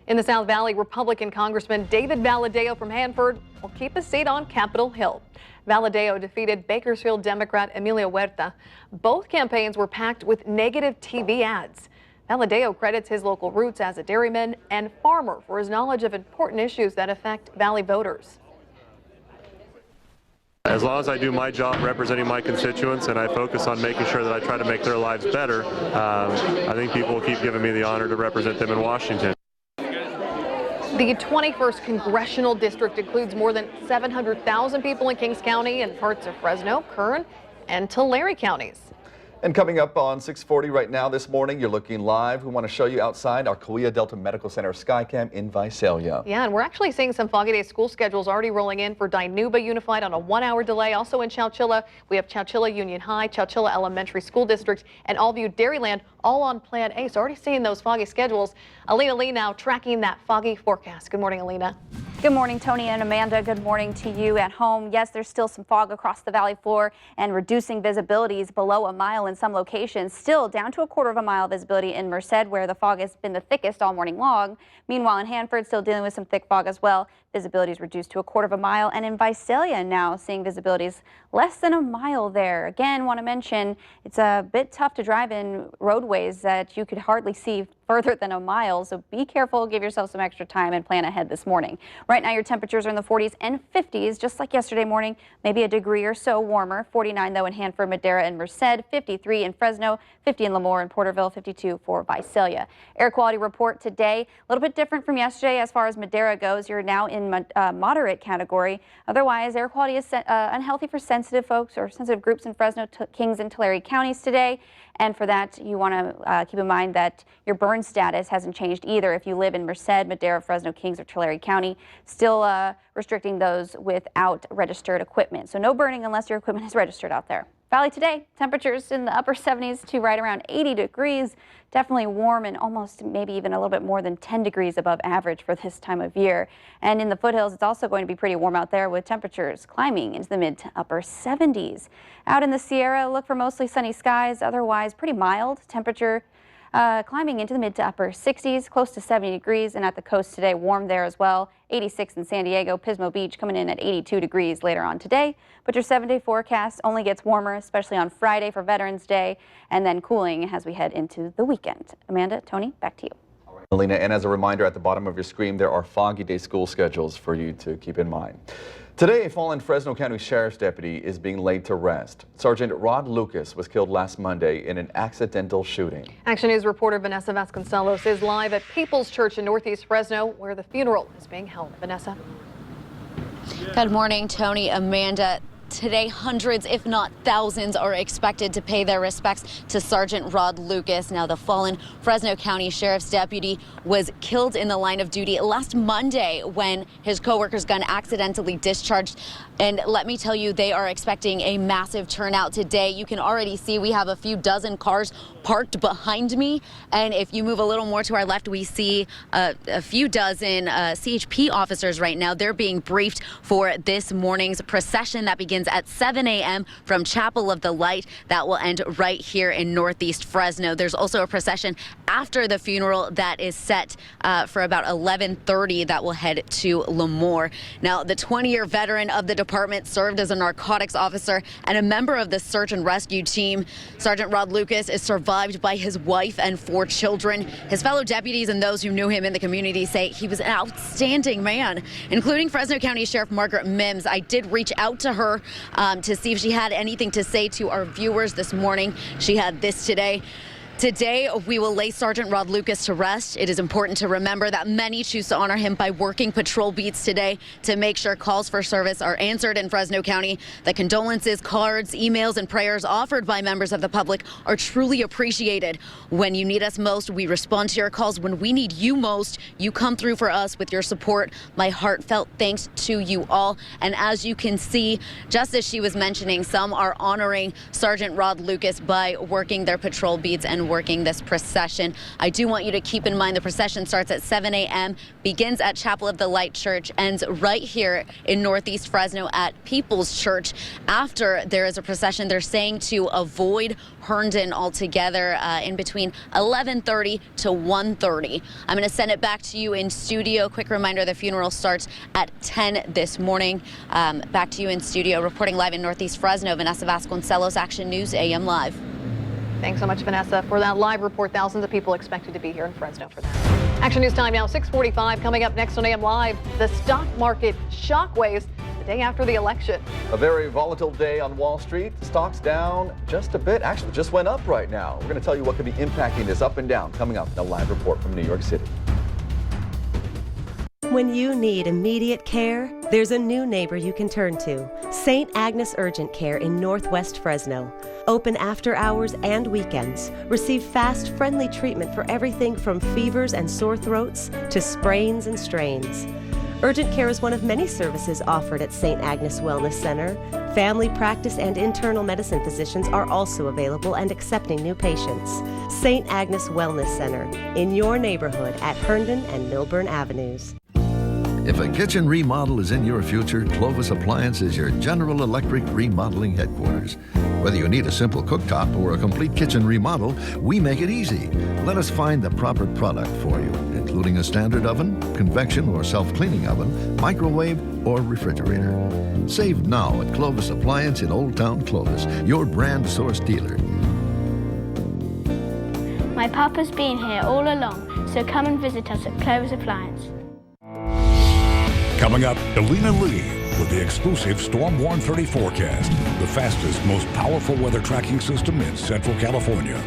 In the South Valley, Republican Congressman David Valadao from Hanford will keep a seat on Capitol Hill. Valadao defeated Bakersfield Democrat Emilio Huerta. Both campaigns were packed with negative TV ads. Valadao credits his local roots as a dairyman and farmer for his knowledge of important issues that affect Valley voters. As long as I do my job representing my constituents and I focus on making sure that I try to make their lives better, I think people will keep giving me the honor to represent them in Washington. The 21st Congressional District includes more than 700,000 people in Kings County and parts of Fresno, Kern, and Tulare counties. And coming up on 640 right now this morning, you're looking live. We want to show you outside our Cahuilla Delta Medical Center Skycam in Visalia. Yeah, and we're actually seeing some foggy day school schedules already rolling in for Dinuba Unified on a 1-hour delay. Also in Chowchilla, we have Chowchilla Union High, Chowchilla Elementary School District, and Allview Dairyland all on Plan A. So already seeing those foggy schedules. Alina Lee now tracking that foggy forecast. Good morning, Alina. Good morning, Tony and Amanda. Good morning to you at home. Yes, there's still some fog across the valley floor and reducing visibilities below a mile in some locations. Still down to a 1/4 mile visibility in Merced, where the fog has been the thickest all morning long. Meanwhile, in Hanford, still dealing with some thick fog as well. Visibility is reduced to a 1/4 mile. And in Visalia now seeing visibilities less than a mile there. Again, want to mention it's a bit tough to drive in roadways that you could hardly see further than a mile, so be careful, give yourself some extra time and plan ahead this morning. Right now your temperatures are in the 40s and 50s, just like yesterday morning, maybe a degree or so warmer. 49 though in Hanford, Madera, and Merced, 53 in Fresno, 50 in Lemoore and Porterville, 52 for Visalia. Air quality report today, a little bit different from yesterday as far as Madera goes. You're now in moderate category. Otherwise, air quality is unhealthy for sensitive folks or sensitive groups in Fresno, Kings, and Tulare counties today. And for that, you want to keep in mind that your burn status hasn't changed either. If you live in Merced, Madera, Fresno, Kings, or Tulare County, still restricting those without registered equipment. So no burning unless your equipment is registered out there. Valley today, temperatures in the upper 70s to right around 80 degrees. Definitely warm and almost maybe even a little bit more than 10 degrees above average for this time of year. And in the foothills, it's also going to be pretty warm out there with temperatures climbing into the mid to upper 70s. Out in the Sierra, look for mostly sunny skies, otherwise pretty mild. Temperature climbing into the mid to upper 60s, close to 70 degrees, and at the coast today, warm there as well. 86 in San Diego, Pismo Beach coming in at 82 degrees later on today. But your 7-day forecast only gets warmer, especially on Friday for Veterans Day, and then cooling as we head into the weekend. Amanda, Tony, back to you. All right, Alina, and as a reminder, at the bottom of your screen, there are foggy day school schedules for you to keep in mind. Today, a fallen Fresno County Sheriff's deputy is being laid to rest. Sergeant Rod Lucas was killed last Monday in an accidental shooting. Action News reporter Vanessa Vasconcelos is live at People's Church in Northeast Fresno, where the funeral is being held. Vanessa. Good morning, Tony, Amanda. Today, hundreds, if not thousands, are expected to pay their respects to Sergeant Rod Lucas. Now, the fallen Fresno County Sheriff's deputy was killed in the line of duty last Monday when his co-worker's gun accidentally discharged. And let me tell you, they are expecting a massive turnout today. You can already see we have a few dozen cars parked behind me. And if you move a little more to our left, we see a few dozen CHP officers right now. They're being briefed for this morning's procession that begins at 7 a.m. from Chapel of the Light. That will end right here in Northeast Fresno. There's also a procession after the funeral that is set for about 11:30 that will head to Lemoore. Now, the 20-year veteran of the department served as a narcotics officer and a member of the search and rescue team. Sergeant Rod Lucas is survived by his wife and 4 children. His fellow deputies and those who knew him in the community say he was an outstanding man, including Fresno County Sheriff Margaret Mims. I did reach out to her to see if she had anything to say to our viewers this morning. She had this today. Today, we will lay Sergeant Rod Lucas to rest. It is important to remember that many choose to honor him by working patrol beats today to make sure calls for service are answered in Fresno County. The condolences, cards, emails, and prayers offered by members of the public are truly appreciated. When you need us most, we respond to your calls. When we need you most, you come through for us with your support. My heartfelt thanks to you all. And as you can see, just as she was mentioning, some are honoring Sergeant Rod Lucas by working their patrol beats and working this procession. I do want you to keep in mind the procession starts at 7 a.m., begins at Chapel of the Light Church, ends right here in Northeast Fresno at People's Church. After there is a procession, they're saying to avoid Herndon altogether in between 11:30 to 1:30. I'm going to send it back to you in studio. Quick reminder, the funeral starts at 10 this morning. Back to you in studio, reporting live in Northeast Fresno, Vanessa Vasconcelos, Action News AM Live. Thanks so much, Vanessa, for that live report. Thousands of people expected to be here in Fresno for that. Action News time now, 6:45. Coming up next on AM Live, the stock market shockwaves the day after the election. A very volatile day on Wall Street. The stock's down just a bit. Actually, just went up right now. We're going to tell you what could be impacting this up and down. Coming up, a live report from New York City. When you need immediate care, there's a new neighbor you can turn to. St. Agnes Urgent Care in Northwest Fresno. Open after hours and weekends. Receive fast, friendly treatment for everything from fevers and sore throats to sprains and strains. Urgent care is one of many services offered at St. Agnes Wellness Center. Family practice and internal medicine physicians are also available and accepting new patients. St. Agnes Wellness Center in your neighborhood at Herndon and Milburn Avenues. If a kitchen remodel is in your future, Clovis Appliance is your General Electric remodeling headquarters. Whether you need a simple cooktop or a complete kitchen remodel, we make it easy. Let us find the proper product for you, including a standard oven, convection or self-cleaning oven, microwave, or refrigerator. Save now at Clovis Appliance in Old Town Clovis, your brand source dealer. My papa's been here all along, so come and visit us at Clovis Appliance. Coming up, Alina Lee with the exclusive Storm 130 forecast, the fastest, most powerful weather tracking system in Central California.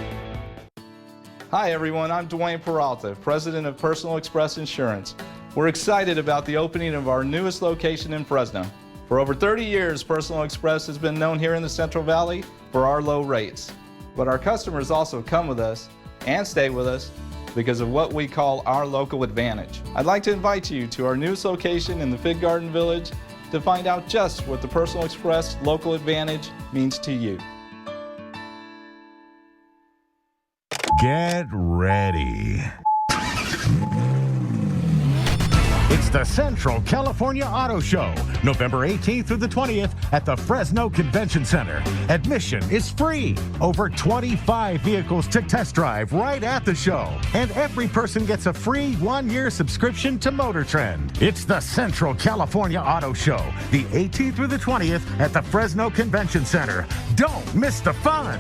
Hi everyone, I'm Dwayne Peralta, President of Personal Express Insurance. We're excited about the opening of our newest location in Fresno. For over 30 years, Personal Express has been known here in the Central Valley for our low rates. But our customers also come with us and stay with us because of what we call our local advantage. I'd like to invite you to our newest location in the Fig Garden Village to find out just what the Personal Express local advantage means to you. Get ready. It's the Central California Auto Show, November 18th through the 20th at the Fresno Convention Center. Admission is free. Over 25 vehicles to test drive right at the show. And every person gets a free 1-year subscription to Motor Trend. It's the Central California Auto Show, the 18th through the 20th at the Fresno Convention Center. Don't miss the fun.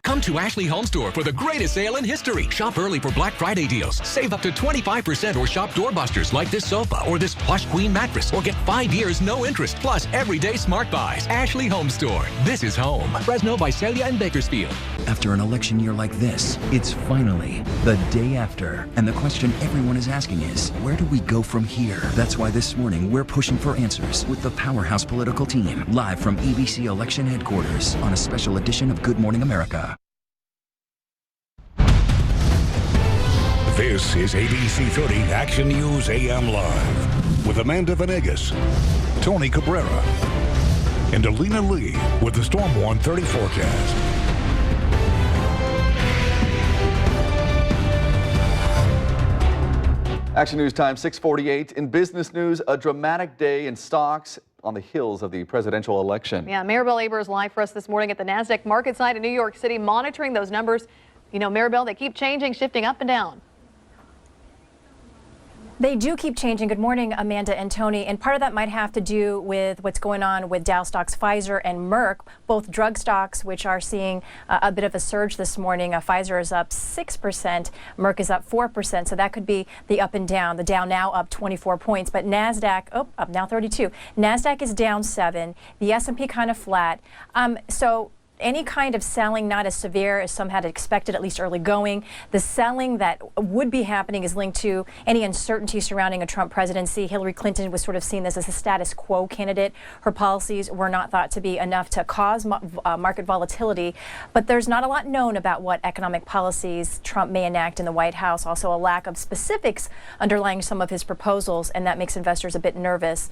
Come to Ashley Home Store for the greatest sale in history. Shop early for Black Friday deals. Save up to 25% or shop doorbusters like this sofa or this plush queen mattress or get 5 years no interest plus everyday smart buys. Ashley Home Store. This is home. Fresno, Visalia, and Bakersfield. After an election year like this, it's finally the day after. And the question everyone is asking is, where do we go from here? That's why this morning we're pushing for answers with the Powerhouse Political Team, live from EBC Election Headquarters on a special edition of Good Morning America. This is ABC 30 Action News AM Live with Amanda Venegas, Tony Cabrera, and Alina Lee with the Storm 130 forecast. Action News Time, 6:48. In business news, a dramatic day in stocks on the heels of the presidential election. Yeah, Maribel Aber is live for us this morning at the NASDAQ market site in New York City, monitoring those numbers. You know, Maribel, they keep changing, shifting up and down. They do keep changing. Good morning, Amanda and Tony. And part of that might have to do with what's going on with Dow stocks, Pfizer and Merck, both drug stocks, which are seeing a bit of a surge this morning. Pfizer is up 6%, Merck is up 4%. So that could be the up and down. The Dow now up 24 points, but NASDAQ, up now 32. NASDAQ is down 7. The S&P kind of flat. So any kind of selling, not as severe as some had expected, at least early going. The selling that would be happening is linked to any uncertainty surrounding a Trump presidency. Hillary Clinton was sort of seen as a status quo candidate. Her policies were not thought to be enough to cause market volatility. But there's not a lot known about what economic policies Trump may enact in the White House. Also a lack of specifics underlying some of his proposals, and that makes investors a bit nervous.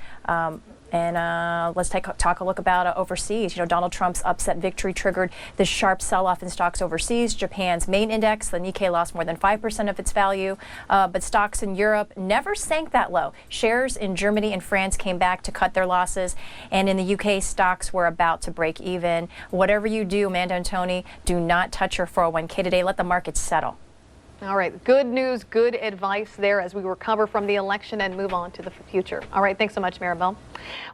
Let's talk a look about overseas. You know, Donald Trump's upset victory triggered this sharp sell-off in stocks overseas. Japan's main index, the Nikkei, lost more than 5% of its value, but stocks in Europe never sank that low. Shares in Germany and France came back to cut their losses, and in the UK, stocks were about to break even. Whatever you do, Amanda and Tony, do not touch your 401k today. Let the markets settle. All right, good news, good advice there as we recover from the election and move on to the future. All right, thanks so much, Maribel.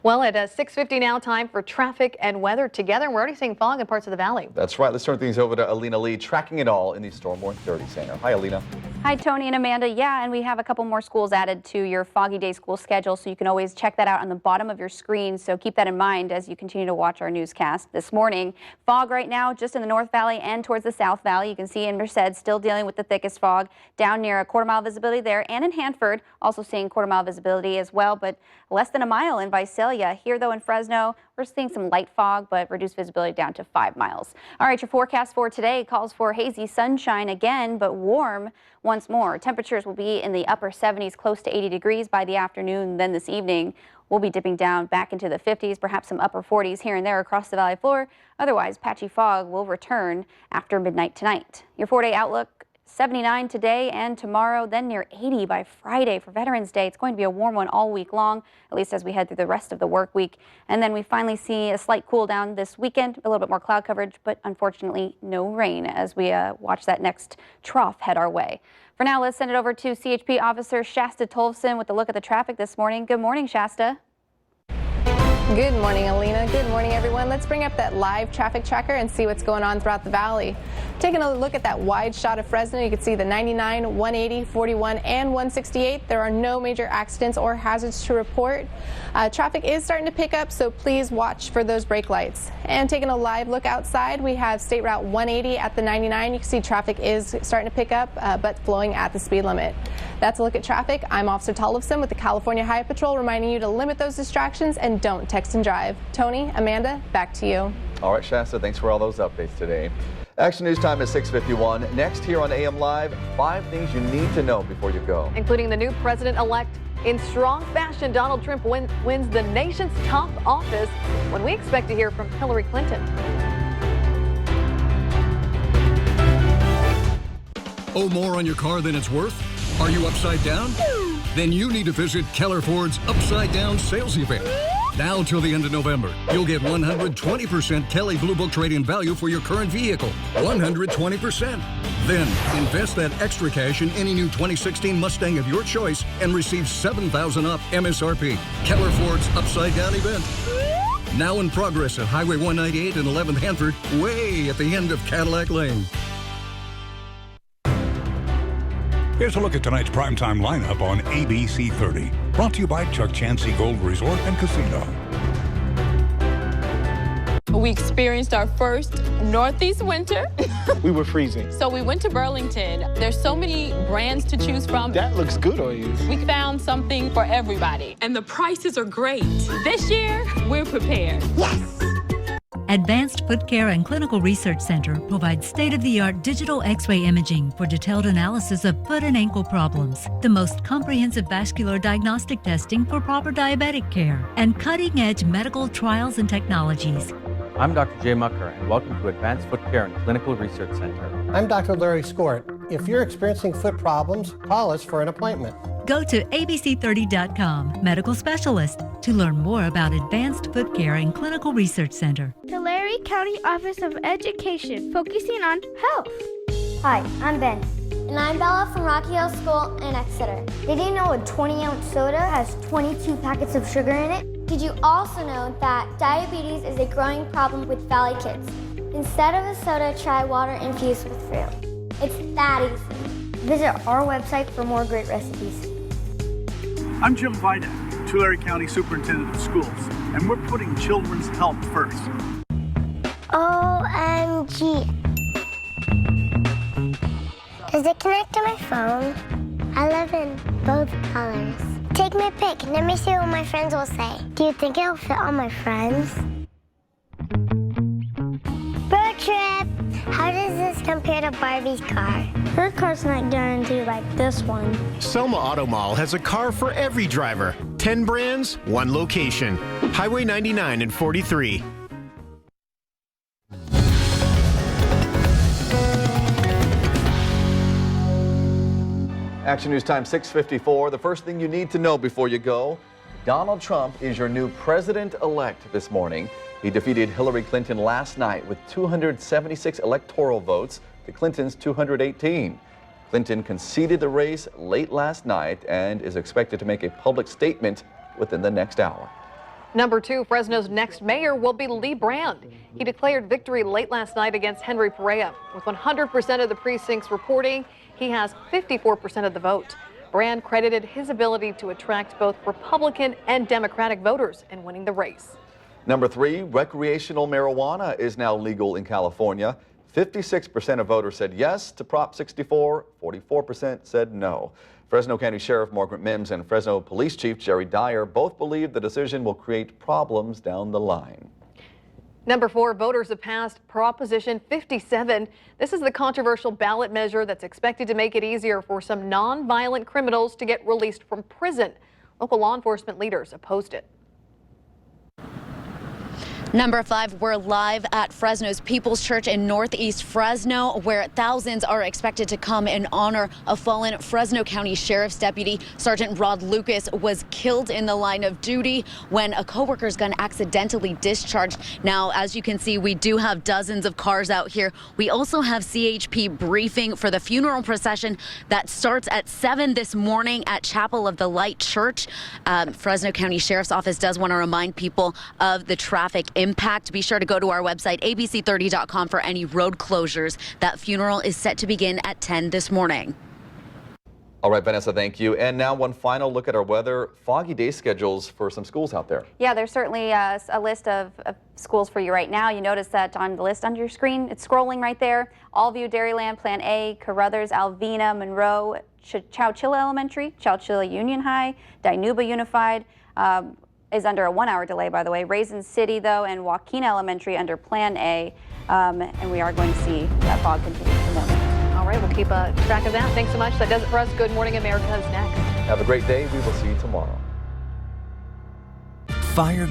Well, at 6:50 now, time for traffic and weather together. We're already seeing fog in parts of the valley. That's right. Let's turn things over to Alina Lee, tracking it all in the Storm Warning 30 Center. Hi, Alina. Hi, Tony and Amanda. Yeah, and we have a couple more schools added to your Foggy Day school schedule, so you can always check that out on the bottom of your screen. So keep that in mind as you continue to watch our newscast this morning. Fog right now just in the North Valley and towards the South Valley. You can see in Merced still dealing with the thickest fog down near a quarter-mile visibility there, and in Hanford also seeing quarter-mile visibility as well, but less than a mile in Visalia. Here, though, in Fresno, we're seeing some light fog, but reduced visibility down to 5 miles. All right, your forecast for today calls for hazy sunshine again, but warm once more. Temperatures will be in the upper 70s, close to 80 degrees by the afternoon. Then this evening, we'll be dipping down back into the 50s, perhaps some upper 40s here and there across the valley floor. Otherwise, patchy fog will return after midnight tonight. Your 4-day outlook: 79 today and tomorrow, then near 80 by Friday for Veterans Day. It's going to be a warm one all week long, at least as we head through the rest of the work week. And then we finally see a slight cool down this weekend, a little bit more cloud coverage, but unfortunately no rain as we watch that next trough head our way. For now, let's send it over to CHP Officer Shasta Tolfson with a look at the traffic this morning. Good morning, Shasta. Good morning, Alina. Good morning, everyone. Let's bring up that live traffic tracker and see what's going on throughout the valley. Taking a look at that wide shot of Fresno, you can see the 99, 180, 41, and 168. There are no major accidents or hazards to report. Traffic is starting to pick up, so please watch for those brake lights. And taking a live look outside, we have State Route 180 at the 99. You can see traffic is starting to pick up, but flowing at the speed limit. That's a look at traffic. I'm Officer Tollefson with the California Highway Patrol, reminding you to limit those distractions and don't text and drive. Tony, Amanda, back to you. All right, Shasta, thanks for all those updates today. Action News Time is 6:51. Next here on AM Live, 5 things you need to know before you go. Including the new president-elect. In strong fashion, Donald Trump wins the nation's top office when we expect to hear from Hillary Clinton. Owe more on your car than it's worth? Are you upside down? Then you need to visit Keller Ford's Upside Down Sales Event. Now till the end of November, you'll get 120% Kelley Blue Book trade-in value for your current vehicle. 120%. Then, invest that extra cash in any new 2016 Mustang of your choice and receive $7,000 off MSRP. Keller Ford's Upside Down event. Now in progress at Highway 198 and 11th Hanford, way at the end of Cadillac Lane. Here's a look at tonight's primetime lineup on ABC 30. Brought to you by Chuck Chansey Gold Resort and Casino. We experienced our first Northeast winter. We were freezing. So we went to Burlington. There's so many brands to choose from. That looks good on you. We found something for everybody. And the prices are great. This year, we're prepared. Yes! Advanced Foot Care and Clinical Research Center provides state-of-the-art digital X-ray imaging for detailed analysis of foot and ankle problems, the most comprehensive vascular diagnostic testing for proper diabetic care, and cutting-edge medical trials and technologies. I'm Dr. Jay Mucker, and welcome to Advanced Foot Care and Clinical Research Center. I'm Dr. Larry Skort, If you're experiencing foot problems, call us for an appointment. Go to abc30.com, medical specialist, to learn more about Advanced Foot Care and Clinical Research Center. Tulare County Office of Education, focusing on health. Hi, I'm Ben. And I'm Bella from Rocky Hill School in Exeter. Did you know a 20-ounce soda has 22 packets of sugar in it? Did you also know that diabetes is a growing problem with Valley kids? Instead of a soda, try water infused with fruit. It's that easy. Visit our website for more great recipes. I'm Jim Vidak, Tulare County Superintendent of Schools, and we're putting children's health first. OMG. Does it connect to my phone? I love in both colors. Take my pic. Let me see what my friends will say. Do you think it'll fit on my friends? Road trip. How does this compare to Barbie's car? Her car's not guaranteed like this one. Selma Auto Mall has a car for every driver. 10 brands, 1 location. Highway 99 and 43. Action News Time 6:54. The first thing you need to know before you go, Donald Trump is your new president-elect this morning. He defeated Hillary Clinton last night with 276 electoral votes to Clinton's 218. Clinton conceded the race late last night and is expected to make a public statement within the next hour. Number 2, Fresno's next mayor will be Lee Brand. He declared victory late last night against Henry Perea. With 100% of the precincts reporting, he has 54% of the vote. Brand credited his ability to attract both Republican and Democratic voters in winning the race. Number 3, recreational marijuana is now legal in California. 56% of voters said yes to Prop 64, 44% said no. Fresno County Sheriff Margaret Mims and Fresno Police Chief Jerry Dyer both believe the decision will create problems down the line. Number 4, voters have passed Proposition 57. This is the controversial ballot measure that's expected to make it easier for some non-violent criminals to get released from prison. Local law enforcement leaders opposed it. Number 5, we're live at Fresno's People's Church in Northeast Fresno, where thousands are expected to come in honor of fallen Fresno County Sheriff's Deputy Sergeant Rod Lucas was killed in the line of duty when a co-worker's gun accidentally discharged. Now, as you can see, we do have dozens of cars out here. We also have CHP briefing for the funeral procession that starts at 7 this morning at Chapel of the Light Church. Fresno County Sheriff's Office does want to remind people of the traffic impact. Be sure to go to our website, abc30.com, for any road closures. That funeral is set to begin at 10 this morning. All right, Vanessa, thank you. And now one final look at our weather. Foggy day schedules for some schools out there. Yeah, there's certainly a list of schools for you right now. You notice that on the list under your screen, it's scrolling right there. Allview, Dairyland, Plan A, Carruthers, Alvina, Monroe, Chowchilla Elementary, Chowchilla Union High, Dinuba Unified, is under a 1-hour delay, by the way. Raisin City, though, and Joaquin Elementary under Plan A, and we are going to see that fog continue for the morning. All right, we'll keep track of that. Thanks so much. That does it for us. Good Morning America is next. Have a great day. We will see you tomorrow. Fire